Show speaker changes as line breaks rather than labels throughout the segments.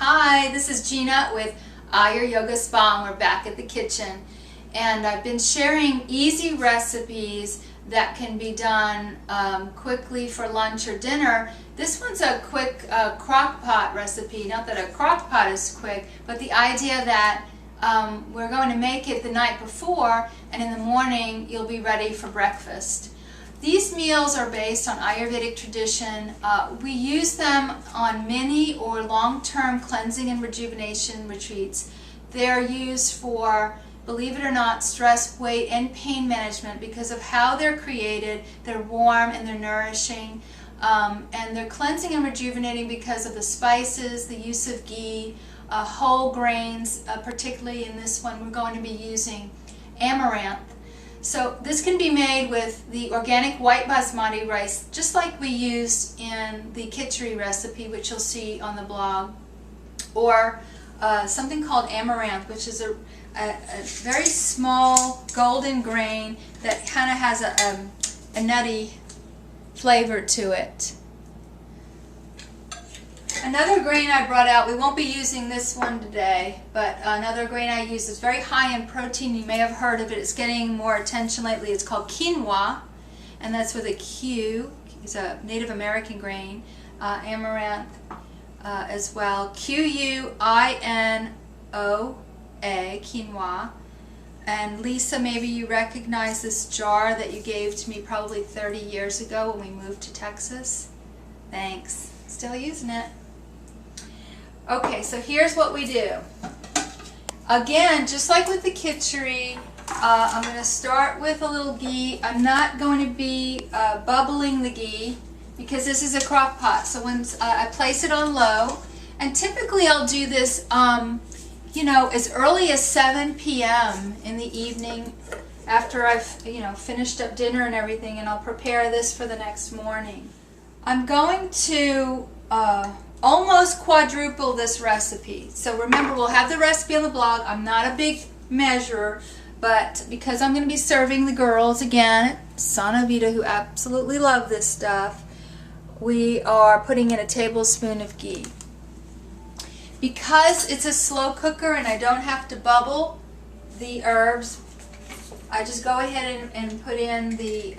Hi, this is Gina with Ayur Yoga Spa, and we're back at the kitchen. And I've been sharing easy recipes that can be done quickly for lunch or dinner. This one's a quick crock pot recipe. Not that a crock pot is quick, but the idea that we're going to make it the night before, and in the morning you'll be ready for breakfast. These meals are based on Ayurvedic tradition. We use them on mini or long-term cleansing and rejuvenation retreats. They're used for, believe it or not, stress, weight, and pain management because of how they're created. They're warm and they're nourishing. And they're cleansing and rejuvenating because of the spices, the use of ghee, whole grains, particularly in this one we're going to be using amaranth. So this can be made with the organic white basmati rice, just like we used in the khichdi recipe, which you'll see on the blog, or something called amaranth, which is a very small golden grain that kind of has a nutty flavor to it. Another grain I brought out, we won't be using this one today, but another grain I use is very high in protein. You may have heard of it. It's getting more attention lately. It's called quinoa, and that's with a Q. It's a Native American grain. Amaranth as well. Q-U-I-N-O-A, quinoa. And Lisa, maybe you recognize this jar that you gave to me probably 30 years ago when we moved to Texas. Thanks. Still using it. Okay, so here's what we do. Again, just like with the khichdi, I'm going to start with a little ghee. I'm not going to be bubbling the ghee because this is a crock pot. So when I place it on low, and typically I'll do this, you know, as early as 7 p.m. in the evening after I've, you know, finished up dinner and everything, and I'll prepare this for the next morning. I'm going to almost quadruple this recipe. So remember, we'll have the recipe on the blog. I'm not a big measurer, but because I'm going to be serving the girls again at Sana Vida, who absolutely love this stuff, we are putting in a tablespoon of ghee. Because it's a slow cooker and I don't have to bubble the herbs, I just go ahead and put in the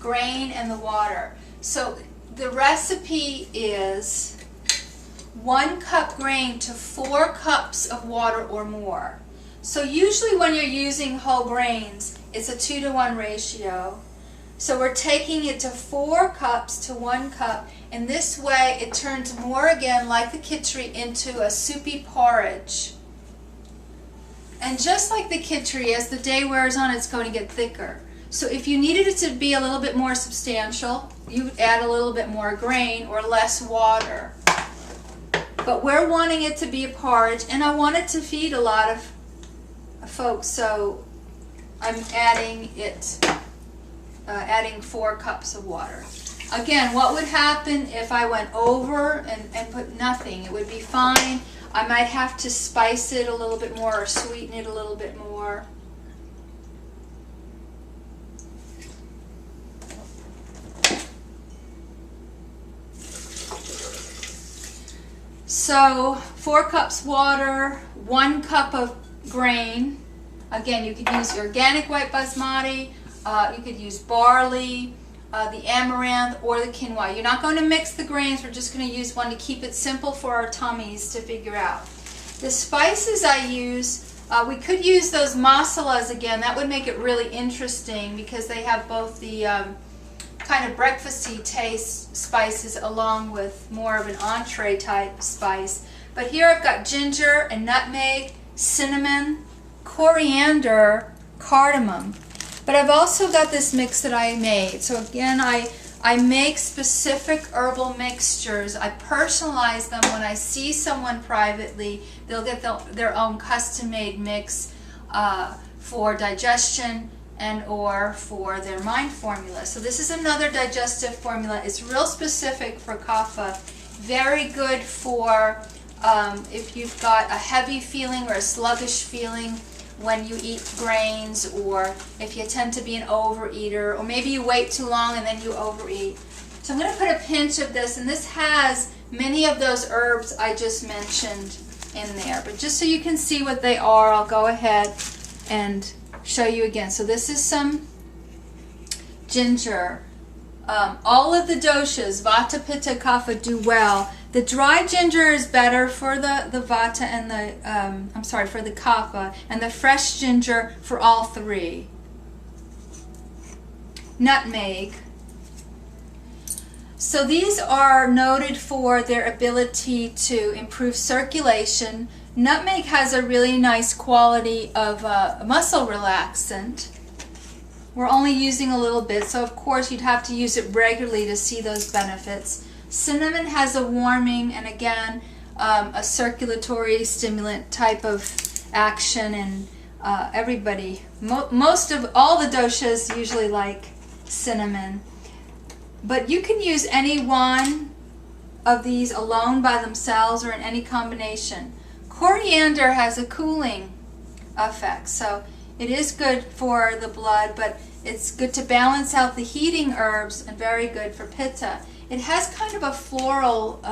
grain and the water. So the recipe is 1 cup grain to 4 cups of water or more. So usually when you're using whole grains, it's a 2-to-1 ratio. So we're taking it to 4 cups to 1 cup, and this way it turns more, again, like the khichdi, into a soupy porridge. And just like the khichdi, as the day wears on, it's going to get thicker. So if you needed it to be a little bit more substantial, you would add a little bit more grain or less water. But we're wanting it to be a porridge, and I want it to feed a lot of folks, so I'm adding 4 cups of water. Again, what would happen if I went over and put nothing? It would be fine. I might have to spice it a little bit more or sweeten it a little bit more. So 4 cups water, 1 cup of grain. Again, you could use organic white basmati, you could use barley, the amaranth, or the quinoa. You're not going to mix the grains, we're just going to use one to keep it simple for our tummies to figure out. The spices I use, we could use those masalas again. That would make it really interesting because they have both the kind of breakfasty taste spices along with more of an entree type spice. But here I've got ginger and nutmeg, cinnamon, coriander, cardamom. But I've also got this mix that I made. So again, I make specific herbal mixtures. I personalize them. When I see someone privately, they'll get their own custom-made mix for digestion and or for their mind formula. So this is another digestive formula. It's real specific for kapha. Very good for if you've got a heavy feeling or a sluggish feeling when you eat grains, or if you tend to be an overeater, or maybe you wait too long and then you overeat. So I'm going to put a pinch of this, and this has many of those herbs I just mentioned in there. But just so you can see what they are, I'll go ahead and show you again. So this is some ginger. All of the doshas, Vata, Pitta, Kapha, do well. The dry ginger is better for the Vata and the, for the Kapha, and the fresh ginger for all three. Nutmeg. So these are noted for their ability to improve circulation. Nutmeg has a really nice quality of muscle relaxant. We're only using a little bit, so of course you'd have to use it regularly to see those benefits. Cinnamon has a warming and again a circulatory stimulant type of action, and most of all the doshas usually like cinnamon. But you can use any one of these alone by themselves or in any combination. Coriander has a cooling effect, so it is good for the blood, but it's good to balance out the heating herbs and very good for Pitta. It has kind of a floral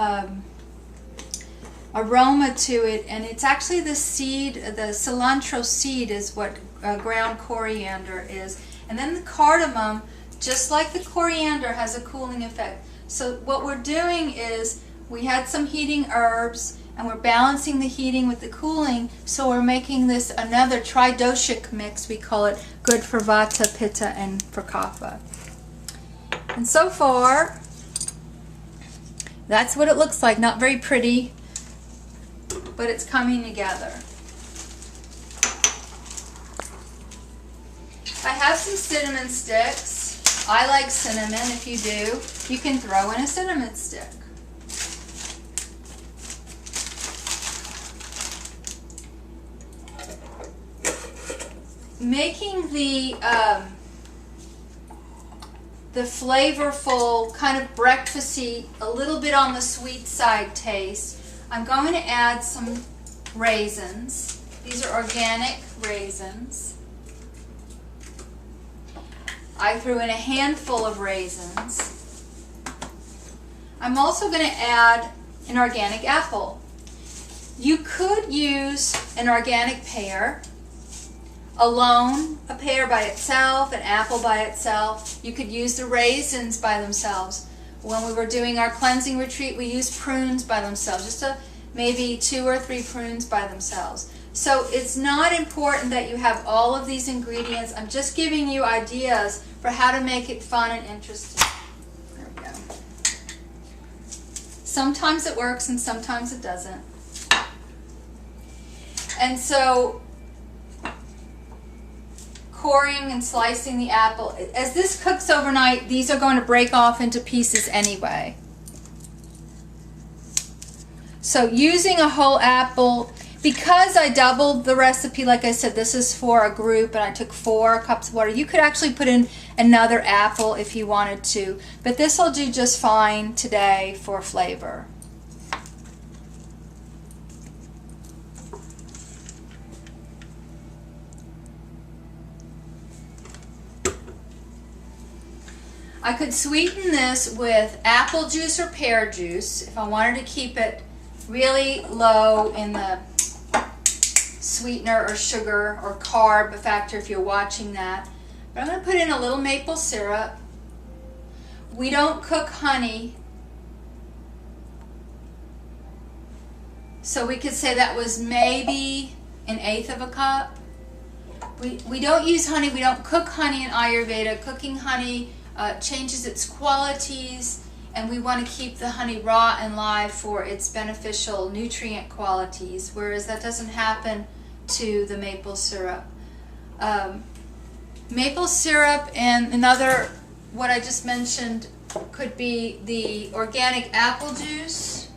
aroma to it, and it's actually the seed, the cilantro seed is what ground coriander is. And then the cardamom, just like the coriander, has a cooling effect. So what we're doing is we had some heating herbs and we're balancing the heating with the cooling, so we're making this another tridoshic mix, we call it, good for Vata, Pitta, and for Kapha. And so far, that's what it looks like. Not very pretty, but it's coming together. I have some cinnamon sticks. I like cinnamon. If you do, you can throw in a cinnamon stick. Making the flavorful, kind of breakfasty, a little bit on the sweet side taste, I'm going to add some raisins. These are organic raisins. I threw in a handful of raisins. I'm also going to add an organic apple. You could use an organic pear alone, a pear by itself, an apple by itself. You could use the raisins by themselves. When we were doing our cleansing retreat, we used prunes by themselves, just maybe 2 or 3 prunes by themselves. So it's not important that you have all of these ingredients. I'm just giving you ideas for how to make it fun and interesting. There we go. Sometimes it works and sometimes it doesn't. And so coring and slicing the apple. As this cooks overnight, these are going to break off into pieces anyway. So using a whole apple, because I doubled the recipe, like I said, this is for a group and I took 4 cups of water. You could actually put in another apple if you wanted to, but this will do just fine today for flavor. I could sweeten this with apple juice or pear juice if I wanted to keep it really low in the sweetener or sugar or carb factor if you're watching that. But I'm going to put in a little maple syrup. We don't cook honey, so we could say that was maybe 1/8 of a cup. We don't use honey. We don't cook honey in Ayurveda. Cooking honey changes its qualities, and we want to keep the honey raw and live for its beneficial nutrient qualities, whereas that doesn't happen to the maple syrup. Maple syrup and another, what I just mentioned, could be the organic apple juice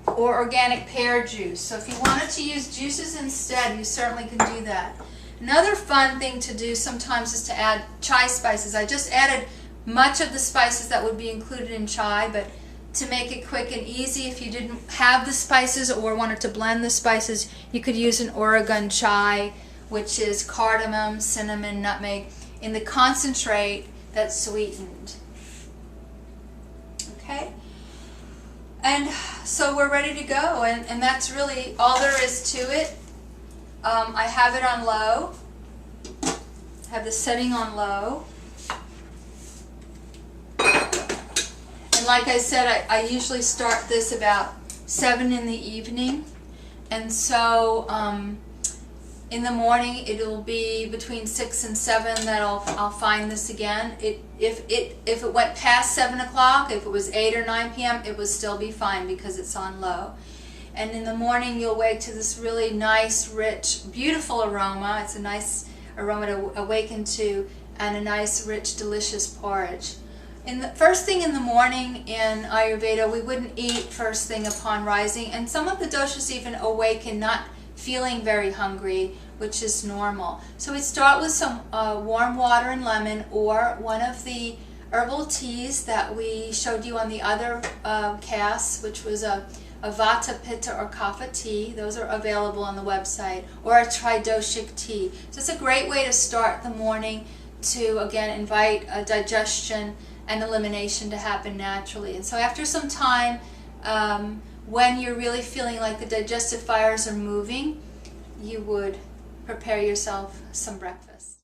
or organic pear juice. So if you wanted to use juices instead, you certainly can do that. Another fun thing to do sometimes is to add chai spices. I just added much of the spices that would be included in chai, but to make it quick and easy, if you didn't have the spices or wanted to blend the spices, you could use an Oregon chai, which is cardamom, cinnamon, nutmeg, in the concentrate that's sweetened. Okay? And so we're ready to go, and that's really all there is to it. I have it on low. I have the setting on low. And like I said, I usually start this about 7 in the evening. And so in the morning it'll be between 6 and 7 that I'll find this again. If it went past 7 o'clock, if it was 8 or 9 p.m., it would still be fine because it's on low. And in the morning you'll wake to this really nice, rich, beautiful aroma. It's a nice aroma to awaken to, and a nice, rich, delicious porridge. In the first thing in the morning in Ayurveda, we wouldn't eat first thing upon rising, and some of the doshas even awaken not feeling very hungry, which is normal. So we start with some warm water and lemon, or one of the herbal teas that we showed you on the other casts, which was a Vata, Pitta, or Kapha tea. Those are available on the website, or a tridoshic tea. So it's a great way to start the morning to, again, invite a digestion and elimination to happen naturally. And so after some time, when you're really feeling like the digestive fires are moving, you would prepare yourself some breakfast.